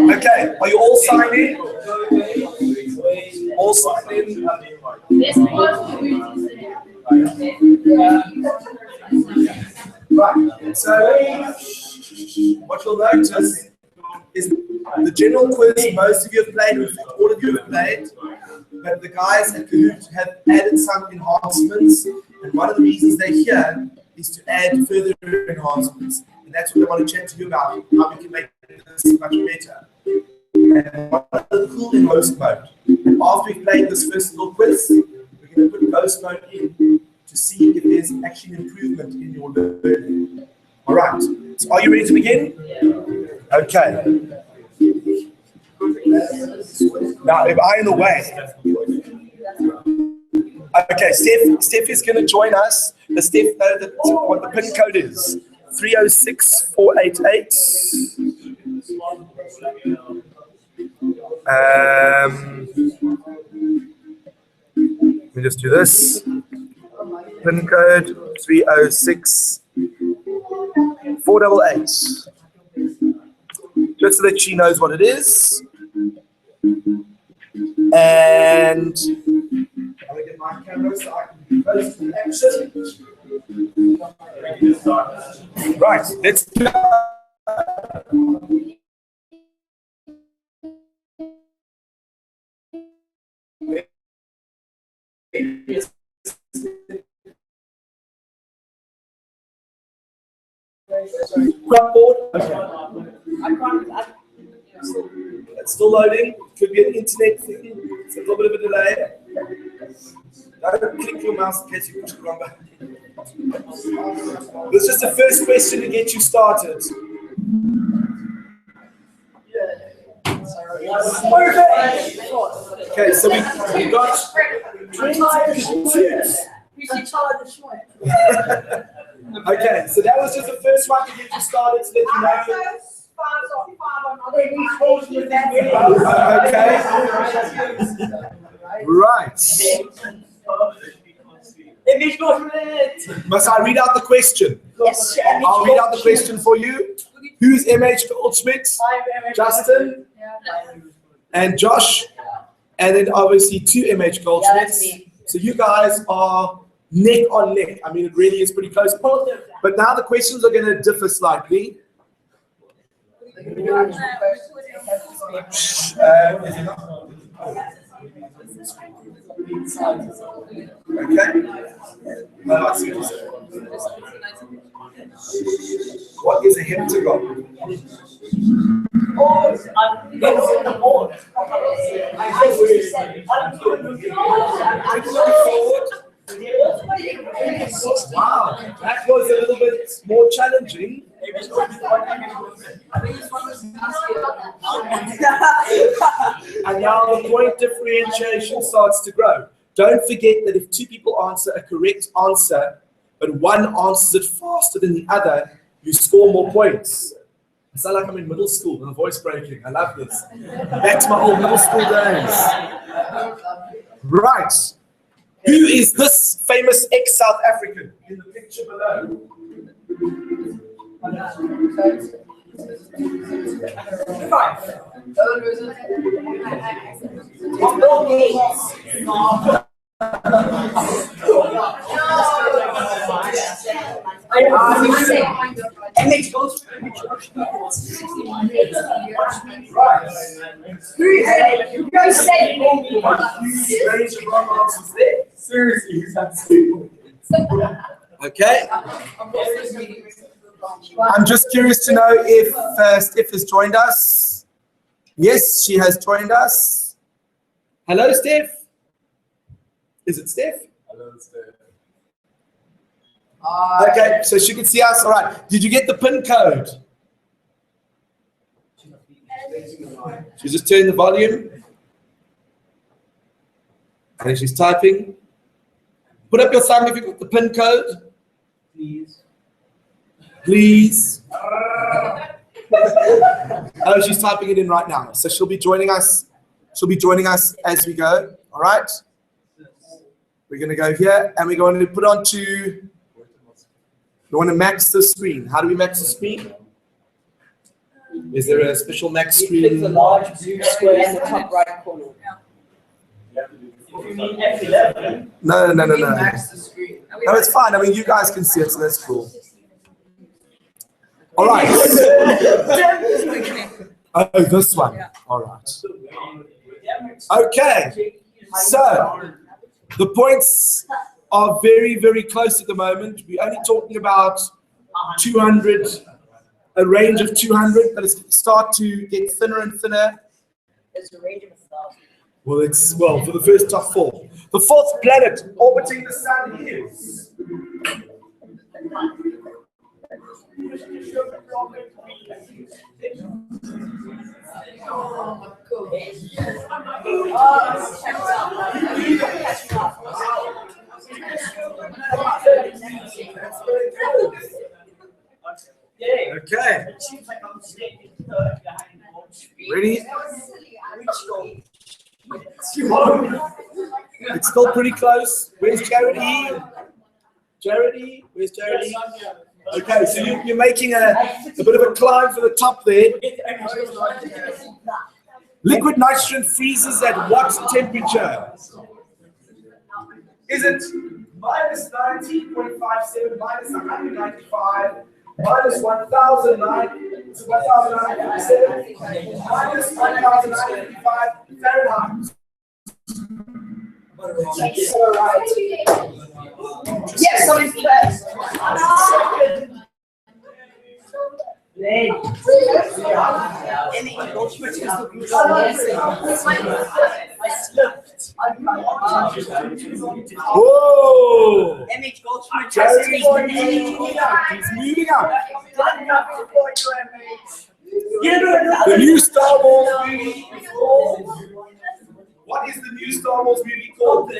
Okay, are you all signed in? All signed in? Right, so what you'll notice is the general quiz most of you have played, in fact all of you have played, but the guys at Kahoot have added some enhancements, and one of the reasons they're here is to add further enhancements, and that's what I want to chat to you about, how we can make this much better. And one of the cool in ghost mode. And after we've played this first little quiz, we're going to put ghost mode in to see if there's actually an improvement in your learning. All right. So are you ready to begin? Okay. Now, am I in the way? Okay, Steph is going to join us. The Steph, what the pin code is 306488. Let me just do this. Pin code 306488. Just so that she knows what it is. And I'm going to get my camera so I can be close to the action. Right, let's do Blackboard. Okay. It's still loading. Could be an internet thing. It's a little bit of a delay. Don't click your mouse in case you push the wrong button. This is just the first question to get you started. Okay, so we got 22. Okay, so that was just the first one to get you started to let you know. Okay. Right. Must I read out the question? Yes, sir. I'll read out the question for you. Who's MH Goldschmidt? Justin? And Josh? And then obviously two MH Goldschmidts. So you guys are neck on neck. I mean, it really is pretty close. But now the questions are going to differ slightly. Okay. What is a heptagon? Wow, that was a little bit more challenging. And now the point differentiation starts to grow. Don't forget that if two people answer a correct answer, but one answers it faster than the other, you score more points. I sound like I'm in middle school and the voice breaking. I love this. Back to my old middle school days. Right. Who is this famous ex-South African in the picture below? Okay. I'm just curious to know if Steph has joined us. Yes, she has joined us. Hello, Steph. Is it Steph? Hello, Steph. Okay, so she can see us. All right. Did you get the PIN code? She's just turning the volume. And she's typing. Put up your thumb if you got the PIN code. Please. Please. Oh, she's typing it in right now. So she'll be joining us. She'll be joining us as we go. All right. We're going to go here and we're going to put on to. We want to max the screen. How do we max the screen? Is there a special max screen? Click the large blue square in the top right corner. If you mean F11. No. Max the screen. No, it's fine. I mean, you guys can see it, so that's cool. All right. Oh, this one. All right. Okay. So the points are very, very close at the moment. We're only talking about 200, a range of 200, but it's going to start to get thinner and thinner. There's a range of 1,000. Well, for the first top 4. The 4th planet orbiting the sun is. Okay. Ready? It's still pretty close. Where's Charity? Charity? Where's Charity? Okay, so you're making a bit of a climb for the top there. Liquid nitrogen freezes at what temperature? Is it minus 90.57, minus 195, minus 1,957, minus 1,955 Fahrenheit? Yes, somebody's first. Whoa! MH Goldschmidt. He's moving up. The new Star Wars movie. What is the new Star Wars movie called? Why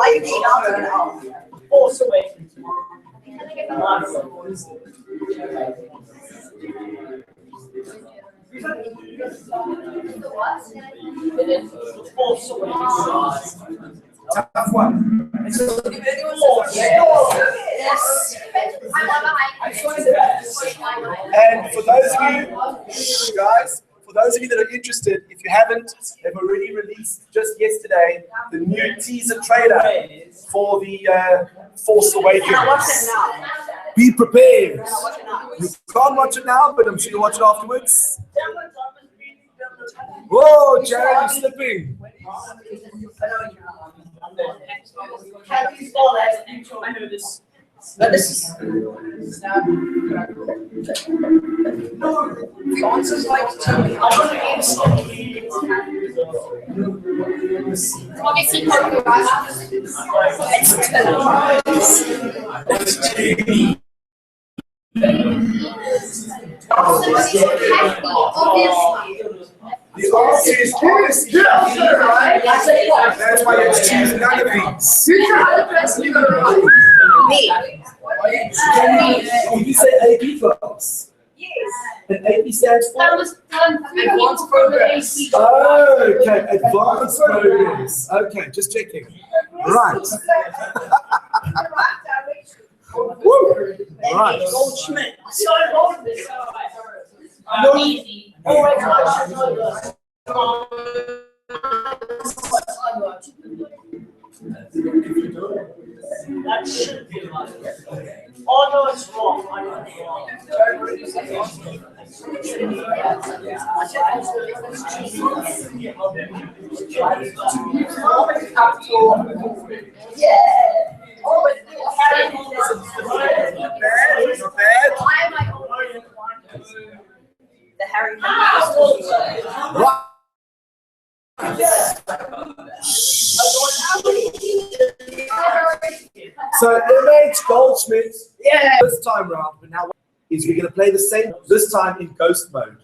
are you shouting out? Force Awakens. Tough one. And for those of you, guys, for those of you that are interested, if you haven't, they've already released just yesterday the new teaser trailer for the Force Awakens. Be prepared. You can't watch it now, but I'm sure you'll watch it afterwards. Whoa, Jared, you're slipping. Can you spell that? I know this. But this is answers like The answer is obviously right. That's why you're choosing none of these. me. Did you say AP folks? Yes. And AP stands for? That was done through advanced progress. Oh, okay, advanced progress. Okay, just checking. Right. Woo. Right. Goldschmidt. Easy. That should be right. Oh no, it's wrong. I know it's wrong. Yeah. So MH Goldschmidt, this time round, but now is we're going to play the same, this time in ghost mode.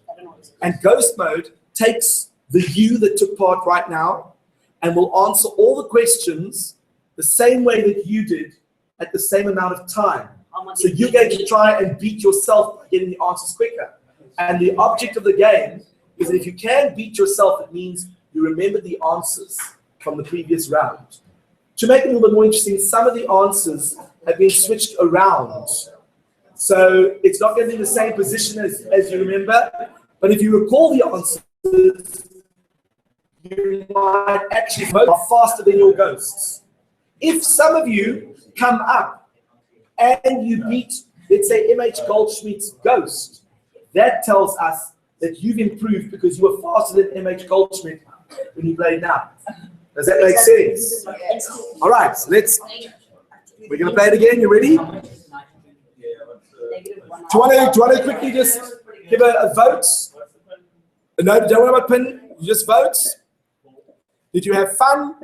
And ghost mode takes the you that took part right now and will answer all the questions the same way that you did at the same amount of time. So you're going to try and beat yourself by getting the answers quicker. And the object of the game is that if you can beat yourself, it means you remember the answers from the previous round. To make it a little bit more interesting, some of the answers have been switched around. So it's not going to be in the same position as you remember, but if you recall the answers, you might actually vote faster than your ghosts. If some of you come up and you beat, let's say, MH Goldschmidt's ghost, that tells us that you've improved because you were faster than MH Goldschmidt when you played now. Does that make sense? All right, so we're going to play it again. You ready? Do you want to quickly just give a vote? No, don't worry about pin. You just vote. Did you have fun?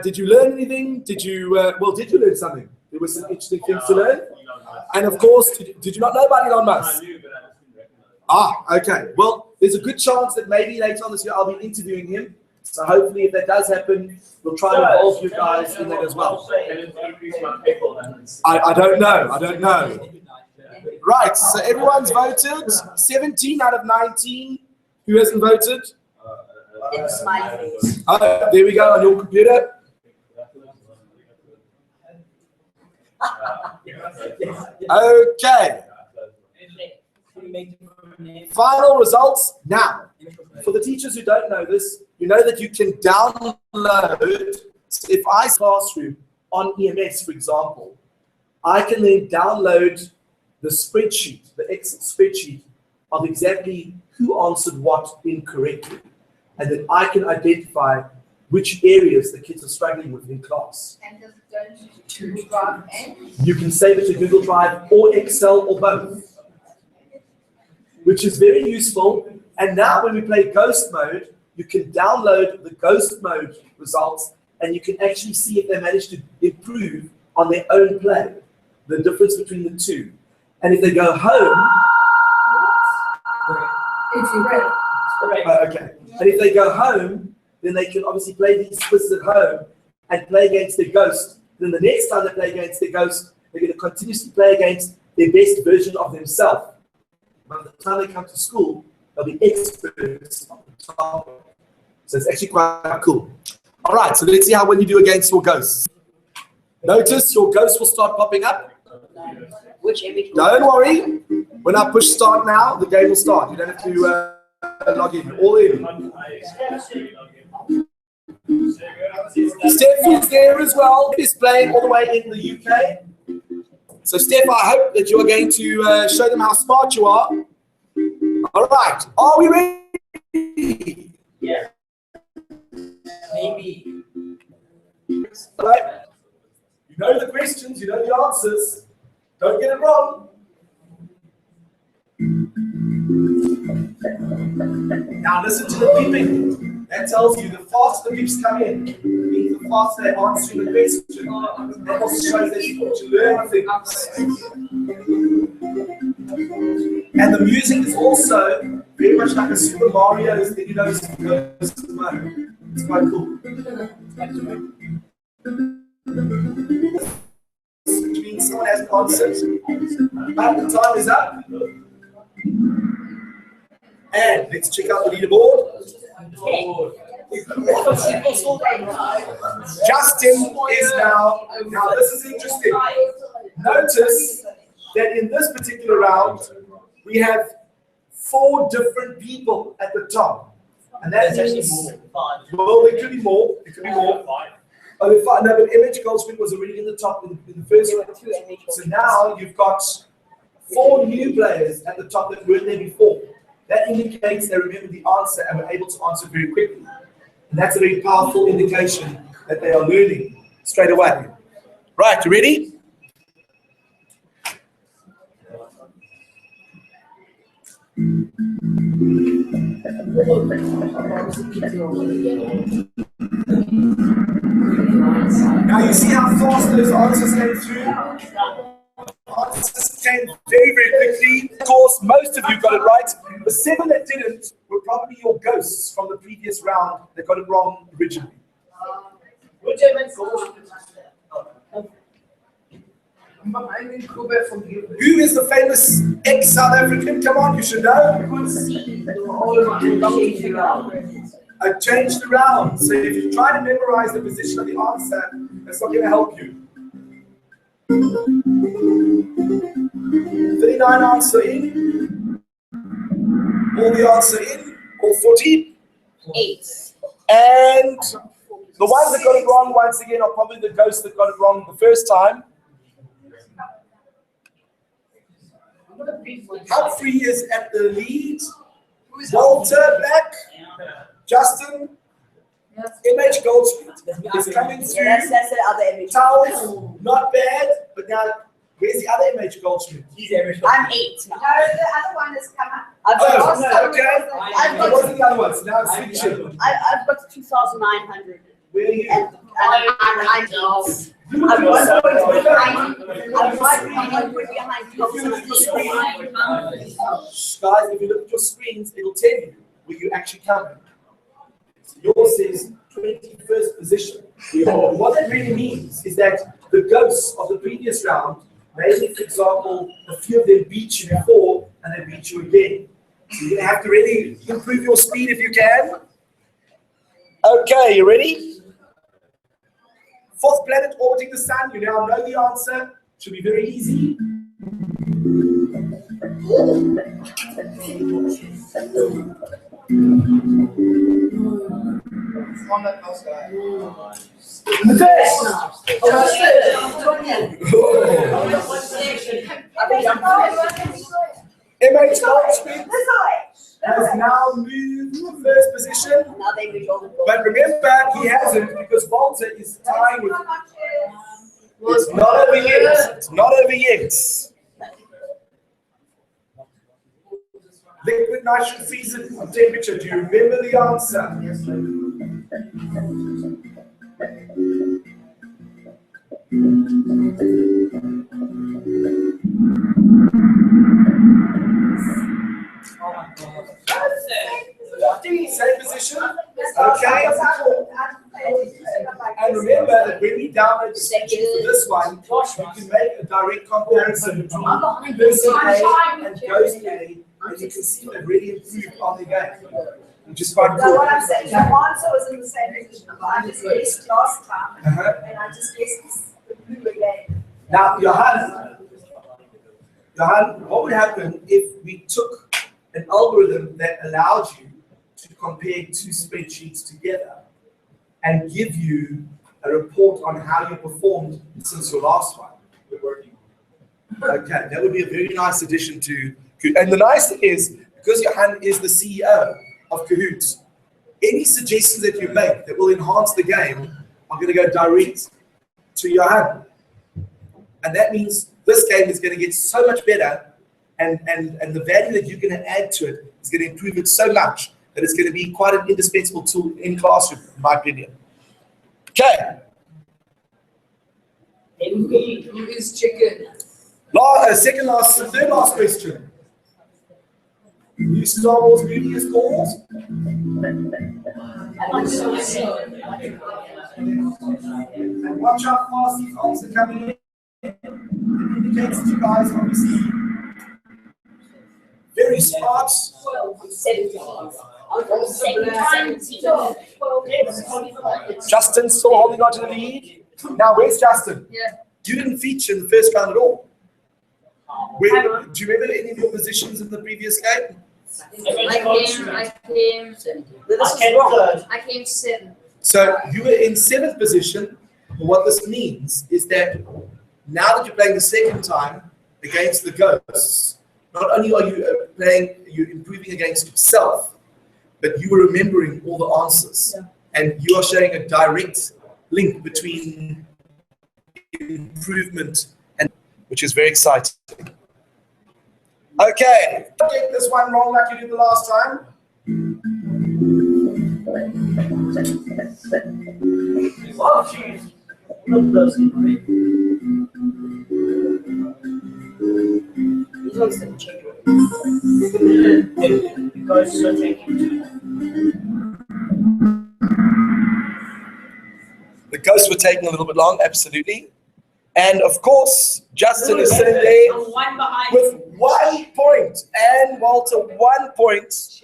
Did you learn anything? Did you learn something? There were some interesting things to learn. And of course, did you not know about Elon Musk? Okay. Well, there's a good chance that maybe later on this year I'll be interviewing him. So hopefully, if that does happen, we'll try to involve you guys in that as well. I don't know. Right, so everyone's voted. 17 out of 19. Who hasn't voted? It's my face. Oh, there we go on your computer. Okay. Final results now. For the teachers who don't know this, you know that you can download. So if I classroom on EMS, for example, I can then download the spreadsheet, the Excel spreadsheet of exactly who answered what incorrectly. And then I can identify which areas the kids are struggling with in class. And does it go to Google Drive and? You can save it to Google Drive or Excel or both, which is very useful. And now when we play ghost mode, you can download the ghost mode results and you can actually see if they manage to improve on their own play, the difference between the two. And if they go home, okay. And if they go home, then they can obviously play these quizzes at home and play against their ghost. Then the next time they play against their ghost, they're going to continuously play against their best version of themselves. By the time they come to school, they'll be experts on the topic. So it's actually quite cool. All right, so let's see how well you do against your ghosts. Notice your ghost will start popping up. Don't worry. When I push start now, the game will start. You don't have to log in. All in. Steph is there as well. He's playing all the way in the UK. So Steph, I hope that you are going to show them how smart you are. All right. Are we ready? Yeah. Maybe. All right. You know the questions. You know the answers. Don't get it wrong. Now listen to the beeping. That tells you the faster the beeps come in, means the faster they answer the question. That also shows that you want to learn things. And the music is also very much like a Super Mario's, you know, mode. It's quite cool. Which means someone has answered. But the time is up. And let's check out the leaderboard. Justin is now this is interesting. Notice that in this particular round, we have 4 different people at the top. And that means, well, there could be more. It could be more. Oh, no, but MH Goldschmidt was already in the top in the first round. So now you've got 4 new players at the top that weren't there before. That indicates they remember the answer and were able to answer very quickly. And that's a very powerful indication that they are learning straight away. Right, you ready? Now you see how fast those answers came through? Answers came very, very quickly. Of course, most of you got it right. The 7 that didn't were probably your ghosts from the previous round that got it wrong originally. Who is the famous ex-South African? Come on, you should know. I changed around. So if you try to memorize the position of the answer, that's not going to help you. 39 answer in. All the answer in. All 40. 8. And the ones that got it wrong, once again, are probably the ghosts that got it wrong the first time. Humphrey is at the lead. Walter back. Justin. MH Goldsmith is coming through. That's the other image. Towels, not bad, but now where's the other MH Goldsmith? He's MH Goldsmith. I'm 8 now. No, the other one has come up. Oh, okay. What's the other ones? Now it's switching. I've got 2,900. Where are you? And I'm 8. I'm 1 point behind. I'm 1 point behind. Guys, if you look at your screens, it'll tell you where you actually come in. So yours says 21st position. What that really means is that the ghosts of the previous round, maybe, for example, a few of them beat you before and they beat you again. So you're going to have to really improve your speed if you can. Okay, you ready? 4th planet orbiting the sun. You now know the answer. Should be very easy. MH Goldsmith has now moved to 1st position. But remember, he hasn't because Walter is tying with. It's not over yet. It's not over yet. Liquid nitrogen freezing temperature. Do you remember the answer? Same position. Okay. And remember that when we download the spreadsheet for this one, you can make a direct comparison between person A and ghost A, and you can see they've really improved on the game. Which is quite cool. So what I'm saying, my answer was in the same position, but I just guessed last time, and I just guessed the blue again. Now, Johan, what would happen if we took an algorithm that allowed you to compare 2 spreadsheets together and give you a report on how you performed since your last one? We're working on it. Okay, that would be a very nice addition to Kahoot. And the nice thing is, because Johan is the CEO of Kahoot, any suggestions that you make that will enhance the game are going to go direct to Johan. And that means this game is going to get so much better, and the value that you're going to add to it is going to improve it so much that it's going to be quite an indispensable tool in classroom, in my opinion. Okay. Who is chicken? Third last question. New Star Wars movie is called? And watch how fast these answers are coming in. It indicates that you guys obviously very smart. 17. Justin's still holding on to the lead. Now, where's Justin? Yeah. You didn't feature in the first round at all. Do you remember any of your positions in the previous game? I came 7. So you were in 7th position. What this means is that now that you're playing the second time against the ghosts, not only are you you're improving against yourself, but you are remembering all the answers. Yeah. And you are showing a direct link between improvement and, which is very exciting. Okay, don't get this one wrong like you did the last time. Oh, jeez. Love those. These ones didn't change it. The ghosts are taking. The ghosts were taking a little bit long, absolutely. And of course, Justin is sitting there One behind. with 1 point. And Walter, 1 point.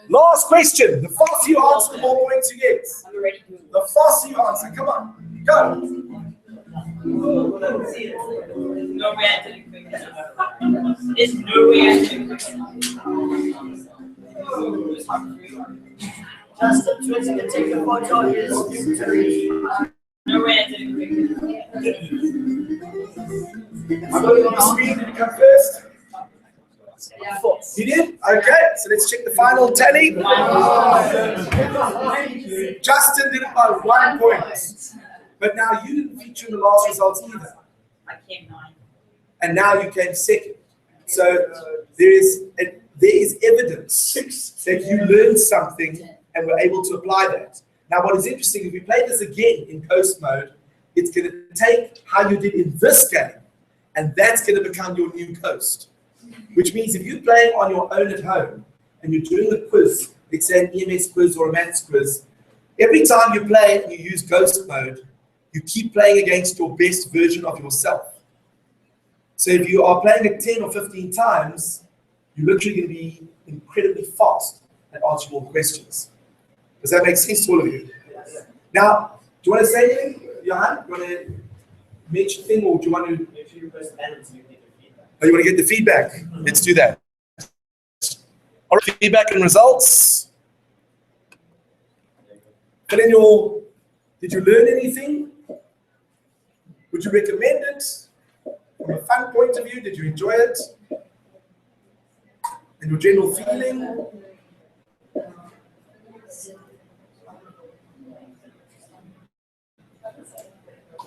Last question. The faster you answer, the more points you get. I'm already doing The faster you answer. Come on. Go. no way I did it quick enough. There's no way I did it quick enough. Justin Twitter can take a photo of his victory. No way I did it quick enough. I'm going on the screen. Did you come first? Yeah. You did? Okay, so let's check the final tally. Justin did it by 1 point. But now you didn't feature in the last results either. I came 9. And now you came second. So there is evidence that you learned something and were able to apply that. Now what is interesting, if we play this again in coast mode, it's going to take how you did in this game, and that's going to become your new coast. Which means if you're playing on your own at home and you're doing a quiz, let's say an EMS quiz or a maths quiz, every time you play and you use ghost mode, you keep playing against your best version of yourself. So if you are playing it 10 or 15 times, you're literally going to be incredibly fast at answering all the questions. Does that make sense to all of you? Yes. Now, do you want to say anything, Johan? Do you want to mention anything, or do you want to? If you press balance, you get the feedback. Oh, you want to get the feedback? Let's do that. All right, feedback and results. Fill in your. Did you learn anything? Would you recommend it? From a fun point of view, did you enjoy it? And your general feeling?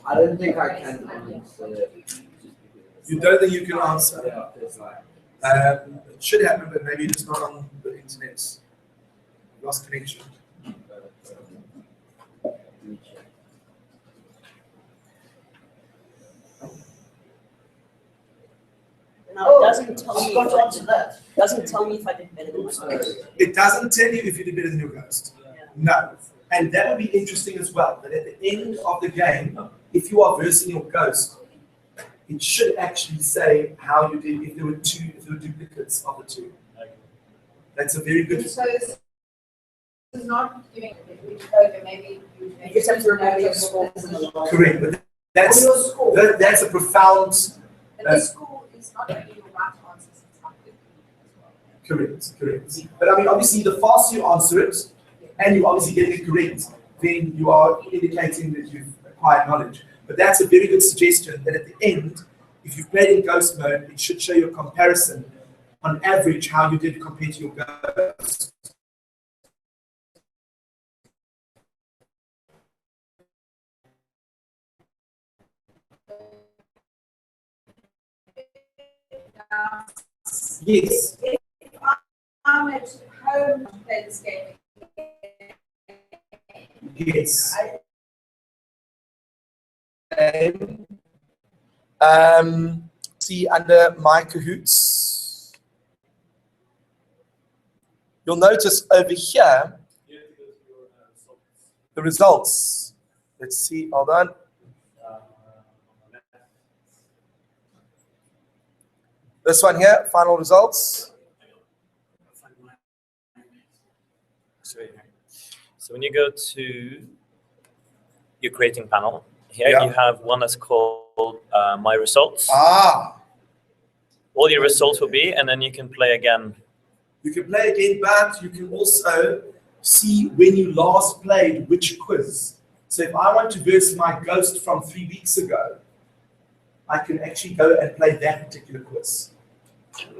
I don't think I can answer. You don't think you can answer? Yeah, it's like, It should happen, but maybe it's not on the internet. Lost connection. Now, it doesn't tell me. Got to answer that. Doesn't tell me if I did better than my ghost. It doesn't tell you if you did better than your ghost. No. And that would be interesting as well, that at the end of the game, if you are versing your ghost, it should actually say how you did if there were duplicates of the two. That's a very good. So this is not giving okay, maybe you just have to remember your scores in the last. Correct, but that's your score. that's a profound. But this school is not only your right answers, it's how quickly as well. Correct. But I mean, obviously, the faster you answer it, and you obviously get it correct, then you are indicating that you've acquired knowledge. But that's a very good suggestion that at the end, if you've played in ghost mode, it should show you a comparison on average how you did compared to your ghost. Yes. If I'm at home to play this game, Yes. See under my Kahoots, you'll notice over here the results. Let's see, hold on. This one here, final results. So when you go to your creating panel, here Yeah. you have one that's called My Results. Ah, All your results will be, and then you can play again. you can play again, but you can also see when you last played which quiz. So if I want to verse my ghost from 3 weeks ago, I can actually go and play that particular quiz.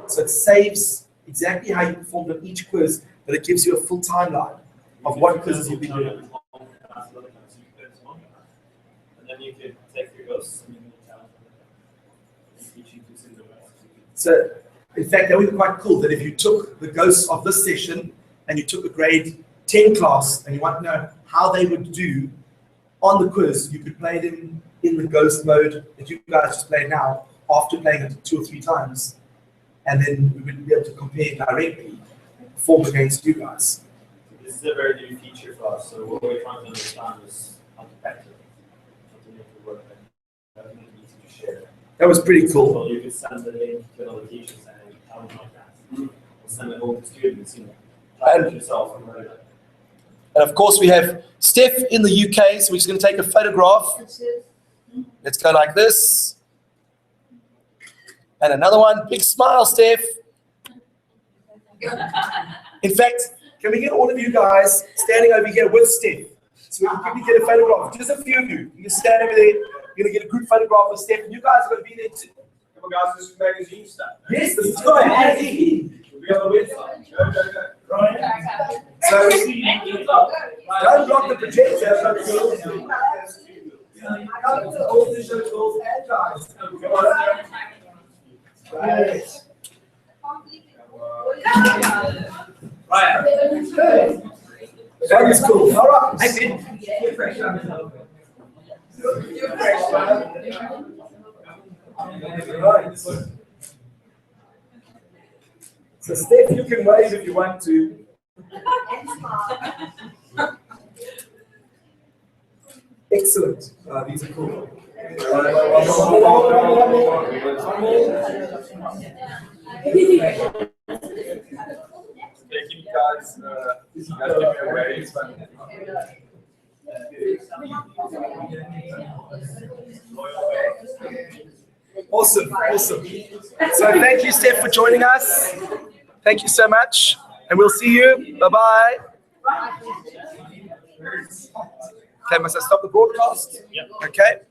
So it saves exactly how you performed on each quiz, but it gives you a full timeline of what quizzes you've been doing. And then you can take your ghosts and you can So, in fact, that would be quite cool that if you took the ghosts of this session and you took a grade 10 class and you want to know how they would do on the quiz, you could play them in the ghost mode that you guys just played now after playing it 2 or 3 times. And then we would be able to compare directly, perform against you guys. This is a very new feature for us, so what we're trying to understand is how to package it, how to make it work, and definitely easy to share. That was pretty cool. So you could send the link to another teacher saying, I don't like that. We'll send it home to students, try it yourself and learn it. And of course, we have Steph in the UK, so we're just going to take a photograph. Let's go like this. And another one. Big smile, Steph. In fact, can we get all of you guys standing over here with Steph? So we can quickly get a photograph. Just a few of you. You can stand over there. You're going to get a group photograph with Steph. And you guys are going to be there too. Come on, guys, this is magazine stuff. Yes, this is good. Magazine. We'll be on the website. Right. So don't block the projector. All the show girls and guys. Right. Right. That is cool. All right. Right. So Steph, you can wave if you want to. Excellent. These are cool. Thank you guys. You guys give me a wave. Awesome, awesome. So thank you, Steph, for joining us. Thank you so much, and we'll see you. Bye-bye. Okay, must I stop the broadcast? Yep. Okay.